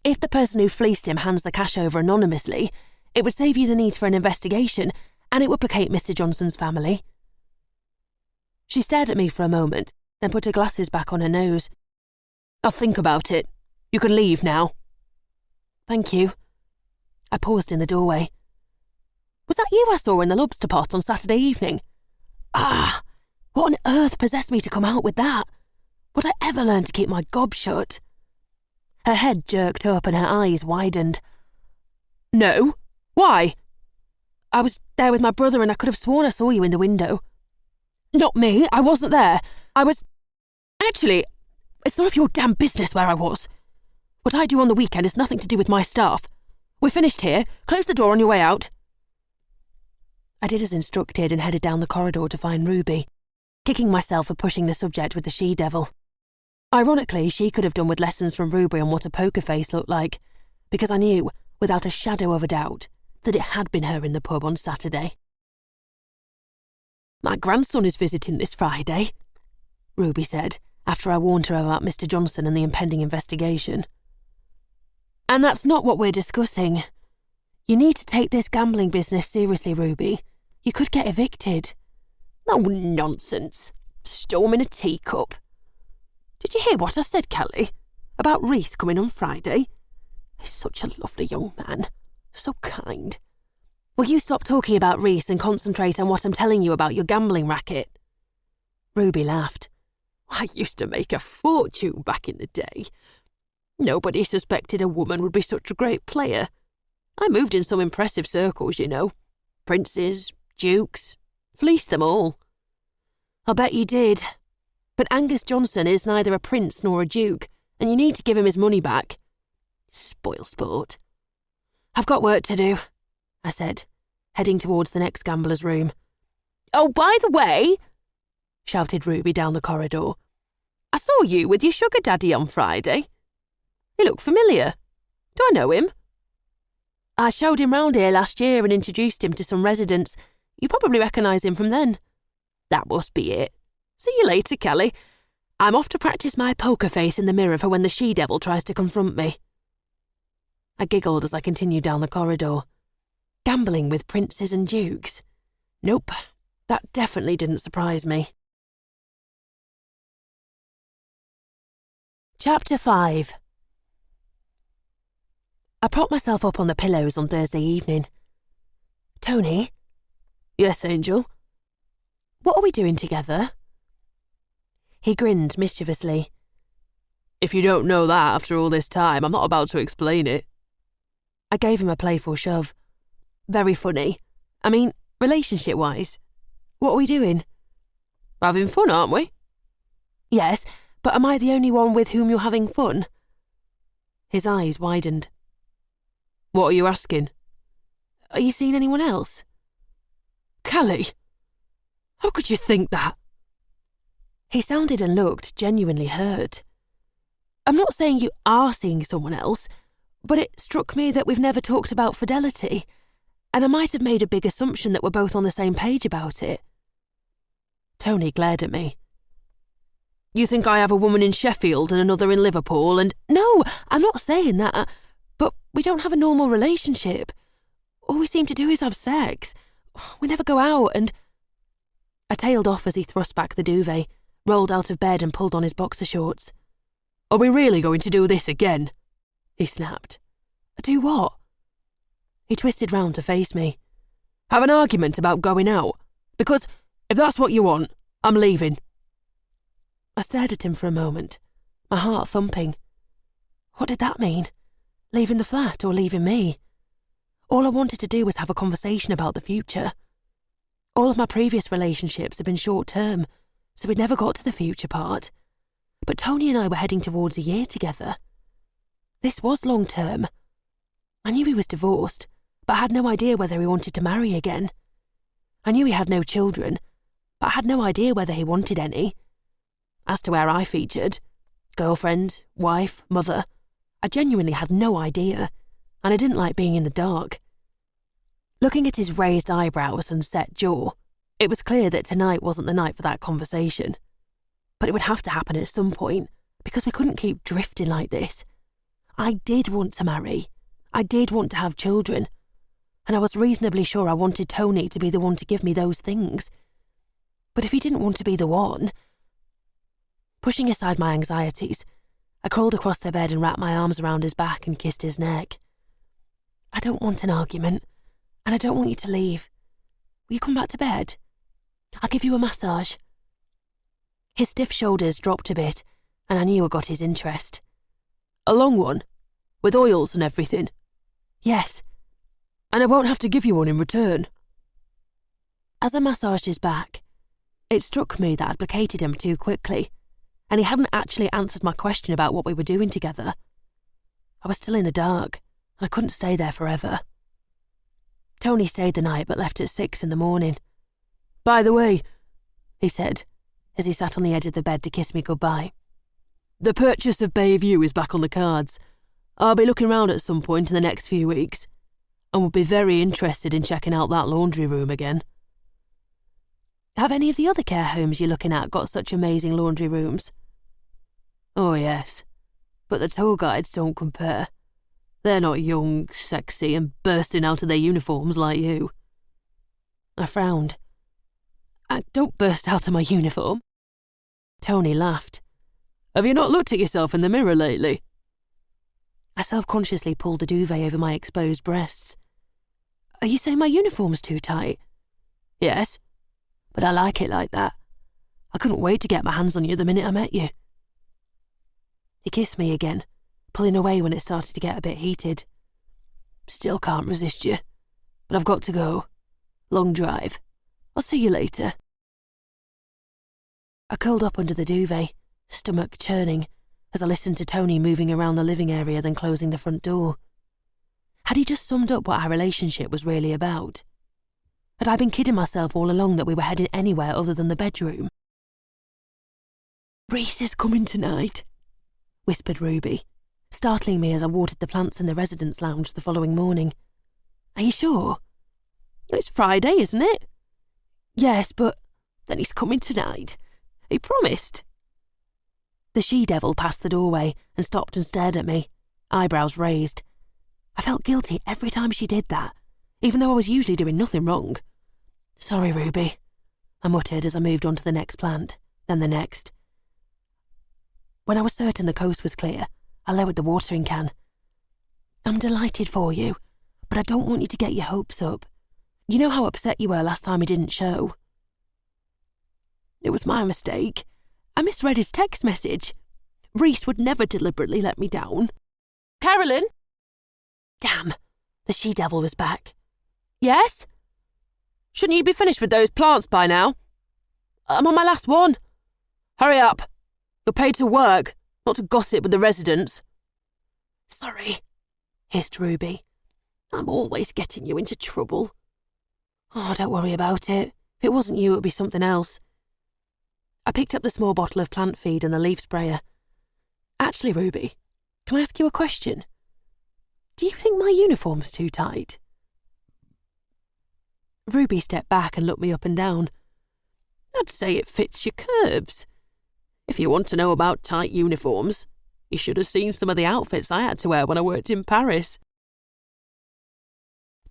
If the person who fleeced him hands the cash over anonymously, it would save you the need for an investigation, and it would placate Mr. Johnson's family. She stared at me for a moment, then put her glasses back on her nose. I'll think about it. You can leave now. Thank you. I paused in the doorway. Was that you I saw in the lobster pot on Saturday evening? Ah, what on earth possessed me to come out with that? Would I ever learn to keep my gob shut? Her head jerked up and her eyes widened. No. Why? I was there with my brother and I could have sworn I saw you in the window. Not me, I wasn't there. I was... Actually, it's none of your damn business where I was. What I do on the weekend has nothing to do with my staff. We're finished here. Close the door on your way out. I did as instructed and headed down the corridor to find Ruby, kicking myself for pushing the subject with the she-devil. Ironically, she could have done with lessons from Ruby on what a poker face looked like, because I knew, without a shadow of a doubt, that it had been her in the pub on Saturday. My grandson is visiting this Friday, Ruby said, after I warned her about Mr. Johnson and the impending investigation. And that's not what we're discussing. You need to take this gambling business seriously, Ruby. You could get evicted. Oh, nonsense. Storm in a teacup. Did you hear what I said, Callie? About Rhys coming on Friday? He's such a lovely young man. So kind. Will you stop talking about Rhys and concentrate on what I'm telling you about your gambling racket? Ruby laughed. I used to make a fortune back in the day. Nobody suspected a woman would be such a great player. I moved in some impressive circles, you know. Princes, dukes, fleeced them all. I'll bet you did. But Angus Johnson is neither a prince nor a duke, and you need to give him his money back. Spoil sport. I've got work to do, I said, heading towards the next gambler's room. Oh, by the way, shouted Ruby down the corridor, I saw you with your sugar daddy on Friday. He looked familiar. Do I know him? I showed him round here last year and introduced him to some residents. You probably recognise him from then. That must be it. See you later, Callie. I'm off to practice my poker face in the mirror for when the she-devil tries to confront me. I giggled as I continued down the corridor. Gambling with princes and dukes? Nope, that definitely didn't surprise me. Chapter 5. I propped myself up on the pillows on Thursday evening. Tony? Yes, Angel? What are we doing together? He grinned mischievously. If you don't know that after all this time, I'm not about to explain it. I gave him a playful shove. Very funny. I mean, relationship-wise. What are we doing? Having fun, aren't we? Yes, but am I the only one with whom you're having fun? His eyes widened. What are you asking? Are you seeing anyone else? Callie! How could you think that? He sounded and looked genuinely hurt. I'm not saying you are seeing someone else, but it struck me that we've never talked about fidelity, and I might have made a big assumption that we're both on the same page about it. Tony glared at me. You think I have a woman in Sheffield and another in Liverpool and... No, I'm not saying that, but we don't have a normal relationship. All we seem to do is have sex. We never go out and... I tailed off as he thrust back the duvet, rolled out of bed and pulled on his boxer shorts. Are we really going to do this again? He snapped. Do what? He twisted round to face me. Have an argument about going out? Because if that's what you want, I'm leaving. I stared at him for a moment, my heart thumping. What did that mean? Leaving the flat or leaving me? All I wanted to do was have a conversation about the future. All of my previous relationships had been short-term, so we'd never got to the future part. But Tony and I were heading towards a year together. This was long-term. I knew he was divorced, but I had no idea whether he wanted to marry again. I knew he had no children, but I had no idea whether he wanted any. As to where I featured, girlfriend, wife, mother, I genuinely had no idea, and I didn't like being in the dark. Looking at his raised eyebrows and set jaw, it was clear that tonight wasn't the night for that conversation. But it would have to happen at some point, because we couldn't keep drifting like this. I did want to marry. I did want to have children. And I was reasonably sure I wanted Tony to be the one to give me those things. But if he didn't want to be the one... Pushing aside my anxieties, I crawled across the bed and wrapped my arms around his back and kissed his neck. I don't want an argument. And I don't want you to leave. Will you come back to bed? I'll give you a massage." His stiff shoulders dropped a bit, and I knew I got his interest. "A long one? With oils and everything?" "Yes." "And I won't have to give you one in return?" As I massaged his back, it struck me that I'd placated him too quickly, and he hadn't actually answered my question about what we were doing together. I was still in the dark, and I couldn't stay there forever. Tony stayed the night but left at 6 in the morning. "By the way," he said, as he sat on the edge of the bed to kiss me goodbye, "the purchase of Bayview is back on the cards. I'll be looking round at some point in the next few weeks, and would be very interested in checking out that laundry room again." "Have any of the other care homes you're looking at got such amazing laundry rooms?" "Oh yes, but the tour guides don't compare. They're not young, sexy, and bursting out of their uniforms like you." I frowned. "I don't burst out of my uniform." Tony laughed. "Have you not looked at yourself in the mirror lately?" I self-consciously pulled the duvet over my exposed breasts. "Are you saying my uniform's too tight?" "Yes, but I like it like that. I couldn't wait to get my hands on you the minute I met you." He kissed me again, pulling away when it started to get a bit heated. "Still can't resist you, but I've got to go. Long drive. I'll see you later." I curled up under the duvet, stomach churning, as I listened to Tony moving around the living area then closing the front door. Had he just summed up what our relationship was really about? Had I been kidding myself all along that we were heading anywhere other than the bedroom? "Rhys is coming tonight," whispered Ruby, startling me as I watered the plants in the residence lounge the following morning. "Are you sure?" "It's Friday, isn't it?" "Yes, but..." "Then he's coming tonight. He promised." The she-devil passed the doorway and stopped and stared at me, eyebrows raised. I felt guilty every time she did that, even though I was usually doing nothing wrong. "Sorry, Ruby," I muttered as I moved on to the next plant, then the next. When I was certain the coast was clear, I lowered the watering can. "I'm delighted for you, but I don't want you to get your hopes up. You know how upset you were last time he didn't show." "It was my mistake. I misread his text message. Rhys would never deliberately let me down." "Carolyn!" Damn, the she-devil was back. "Yes? Shouldn't you be finished with those plants by now? I'm on my last one. Hurry up. You're paid to work, not to gossip with the residents." "Sorry," hissed Ruby. "I'm always getting you into trouble." "Oh, don't worry about it. If it wasn't you, it would be something else." I picked up the small bottle of plant feed and the leaf sprayer. "Actually, Ruby, can I ask you a question? Do you think my uniform's too tight?" Ruby stepped back and looked me up and down. "I'd say it fits your curves. If you want to know about tight uniforms, you should have seen some of the outfits I had to wear when I worked in Paris."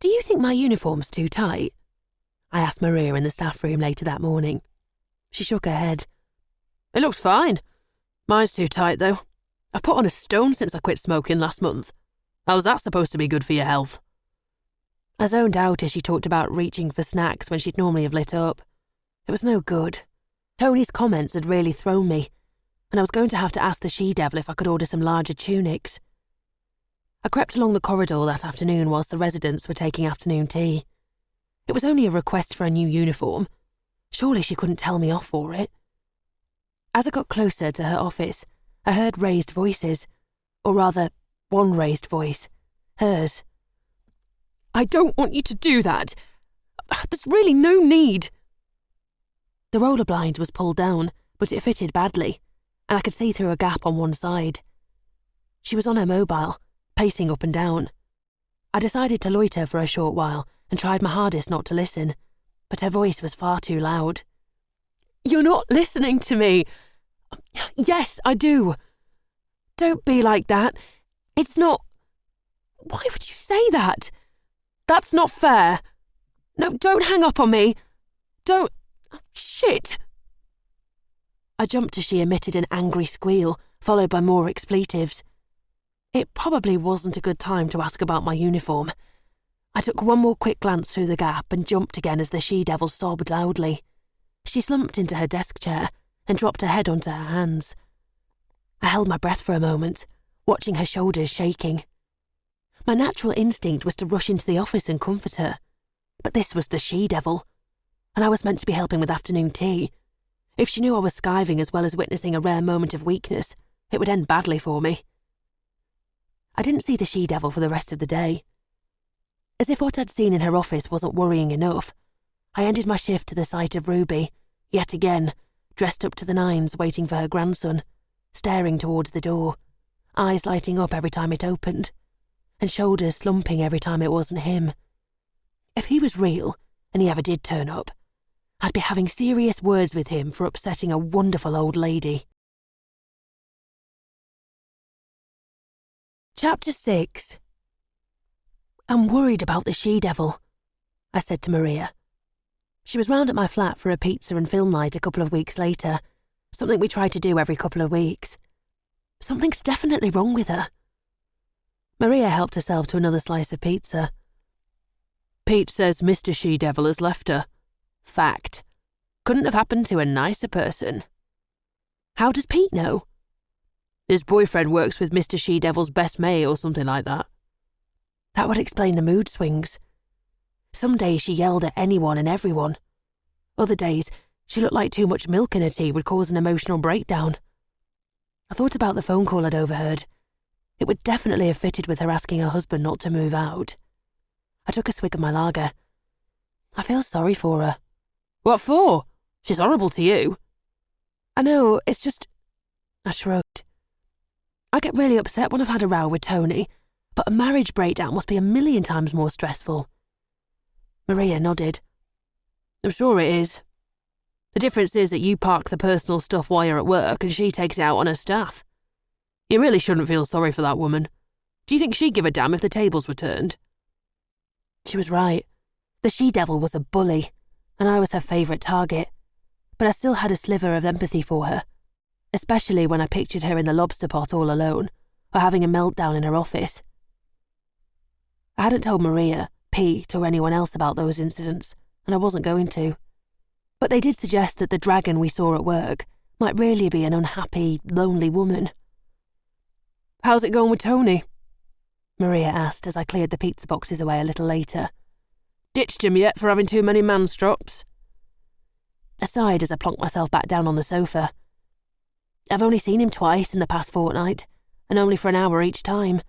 "Do you think my uniform's too tight?" I asked Maria in the staff room later that morning. She shook her head. "It looks fine. Mine's too tight, though. I've put on a stone since I quit smoking last month. How's that supposed to be good for your health?" I zoned out as she talked about reaching for snacks when she'd normally have lit up. It was no good. Tony's comments had really thrown me, and I was going to have to ask the she-devil if I could order some larger tunics. I crept along the corridor that afternoon whilst the residents were taking afternoon tea. It was only a request for a new uniform. Surely she couldn't tell me off for it. As I got closer to her office, I heard raised voices, or rather, one raised voice, hers. "I don't want you to do that. There's really no need." The roller blind was pulled down, but it fitted badly, and I could see through a gap on one side. She was on her mobile, pacing up and down. I decided to loiter for a short while and tried my hardest not to listen, but her voice was far too loud. "You're not listening to me." "Yes, I do. Don't be like that. It's not..." "Why would you say that? That's not fair. No, don't hang up on me. Don't... Shit." I jumped as she emitted an angry squeal, followed by more expletives. It probably wasn't a good time to ask about my uniform. I took one more quick glance through the gap and jumped again as the she-devil sobbed loudly. She slumped into her desk chair and dropped her head onto her hands. I held my breath for a moment, watching her shoulders shaking. My natural instinct was to rush into the office and comfort her, but this was the she-devil, and I was meant to be helping with afternoon tea. If she knew I was skiving as well as witnessing a rare moment of weakness, it would end badly for me. I didn't see the she-devil for the rest of the day. As if what I'd seen in her office wasn't worrying enough, I ended my shift to the sight of Ruby, yet again, dressed up to the nines waiting for her grandson, staring towards the door, eyes lighting up every time it opened, and shoulders slumping every time it wasn't him. If he was real, and he ever did turn up, I'd be having serious words with him for upsetting a wonderful old lady. Chapter 6. I'm worried about the she-devil, I said to Maria. She was round at my flat for a pizza and film night a couple of weeks later, something we try to do every couple of weeks. Something's definitely wrong with her. Maria helped herself to another slice of pizza. Pete says Mr. She-Devil has left her. Fact. Couldn't have happened to a nicer person. How does Pete know? His boyfriend works with Mr. She-Devil's best mate or something like that. That would explain the mood swings. Some days she yelled at anyone and everyone. Other days, she looked like too much milk in her tea would cause an emotional breakdown. I thought about the phone call I'd overheard. It would definitely have fitted with her asking her husband not to move out. I took a swig of my lager. I feel sorry for her. What for? She's horrible to you. I know, it's just... I shrugged. I get really upset when I've had a row with Tony, but a marriage breakdown must be a million times more stressful. Maria nodded. I'm sure it is. The difference is that you park the personal stuff while you're at work and she takes it out on her staff. You really shouldn't feel sorry for that woman. Do you think she'd give a damn if the tables were turned? She was right. The she-devil was a bully, and I was her favourite target. But I still had a sliver of empathy for her, especially when I pictured her in the lobster pot all alone, or having a meltdown in her office. I hadn't told Maria, Pete, or anyone else about those incidents, and I wasn't going to. But they did suggest that the dragon we saw at work might really be an unhappy, lonely woman. How's it going with Tony? Maria asked as I cleared the pizza boxes away a little later. Ditched him yet for having too many manstrops? I sighed as I plonked myself back down on the sofa. I've only seen him twice in the past fortnight, and only for an hour each time.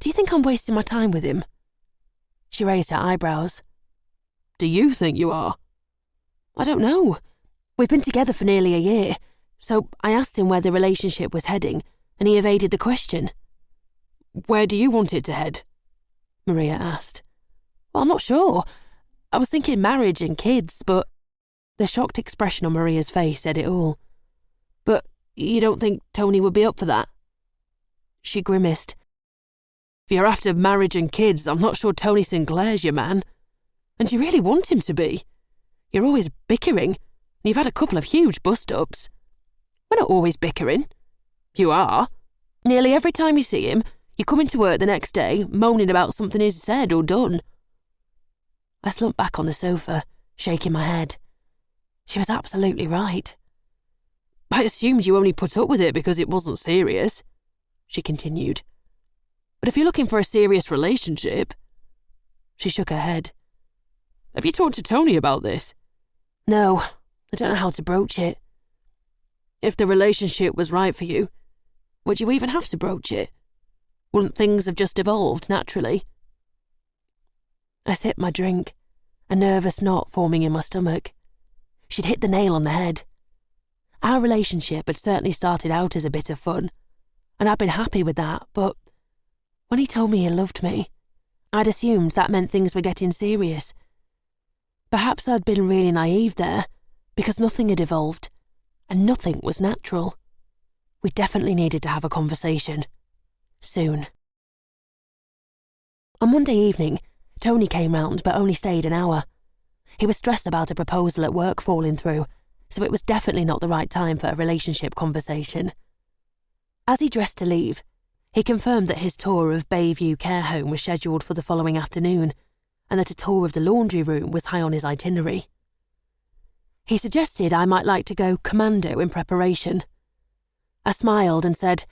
Do you think I'm wasting my time with him? She raised her eyebrows. Do you think you are? I don't know. We've been together for nearly a year, so I asked him where the relationship was heading, and he evaded the question. Where do you want it to head? Maria asked. Well, I'm not sure. I was thinking marriage and kids, but... The shocked expression on Maria's face said it all. But you don't think Tony would be up for that? She grimaced. If you're after marriage and kids, I'm not sure Tony Sinclair's your man. And you really want him to be. You're always bickering, and you've had a couple of huge bust-ups. We're not always bickering. You are. Nearly every time you see him, you come into work the next day moaning about something he's said or done. I slumped back on the sofa, shaking my head. She was absolutely right. I assumed you only put up with it because it wasn't serious, she continued. But if you're looking for a serious relationship... She shook her head. Have you talked to Tony about this? No, I don't know how to broach it. If the relationship was right for you, would you even have to broach it? Wouldn't things have just evolved naturally? I sipped my drink, a nervous knot forming in my stomach. She'd hit the nail on the head. Our relationship had certainly started out as a bit of fun, and I'd been happy with that, but when he told me he loved me, I'd assumed that meant things were getting serious. Perhaps I'd been really naive there, because nothing had evolved, and nothing was natural. We definitely needed to have a conversation. Soon. On Monday evening, Tony came round but only stayed an hour. He was stressed about a proposal at work falling through, so it was definitely not the right time for a relationship conversation. As he dressed to leave, he confirmed that his tour of Bayview Care Home was scheduled for the following afternoon, and that a tour of the laundry room was high on his itinerary. He suggested I might like to go commando in preparation. I smiled and said,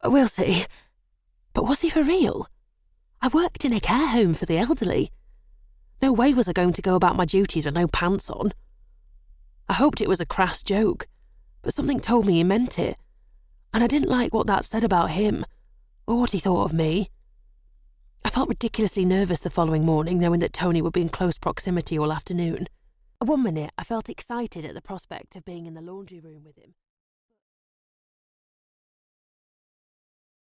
"We'll see." But was he for real? I worked in a care home for the elderly. No way was I going to go about my duties with no pants on. I hoped it was a crass joke, but something told me he meant it, and I didn't like what that said about him, or what he thought of me. I felt ridiculously nervous the following morning, knowing that Tony would be in close proximity all afternoon. One minute I felt excited at the prospect of being in the laundry room with him.